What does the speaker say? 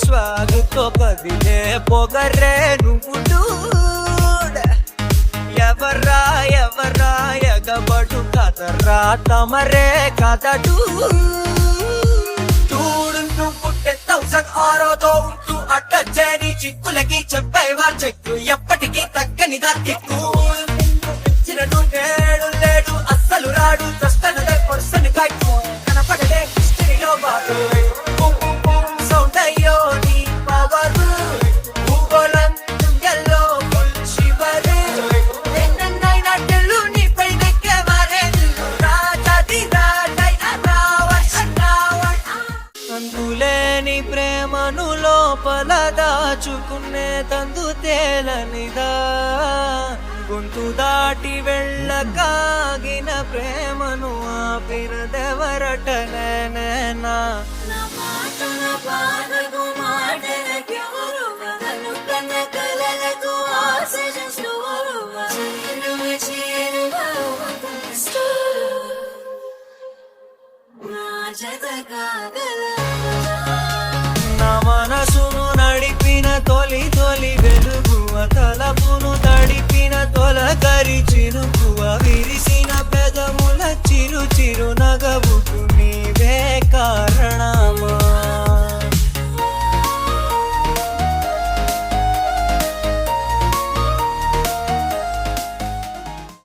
స్వాగుతో కదిలే పొగరే నువ్వు ఎవర్రా ఎవర్రా ఎగబడు కదరా తమరే కదడు చూడు నువ్వు 10,000 ఆరోతో ఉంటూ అడ్డచేని చిక్కులకి చెప్పేవా చెక్కు ఎప్పటికీ తగ్గని దాక్కు నేడు లేడు అస్సలు రాడు తస్తనదే పర్సన్ కైకు కనపడలే హిస్టరీలో బాటు సౌండ్ అయ్యో నీ పవర్ భూగోళం ఎల్లో ఫుల్ శివర్ నైనాటెల్లు నీ పై నెక్కే మారే రాజాది రాజై అన్నావై అందులేని ప్రేమను లోపల దాచుకునే తందు తేలనిదా గొంతు దాటి వెళ్ళకాగిన ప్రేమను ఆపినదెవరటనేనా నా పాటల పాదకు మాటలకి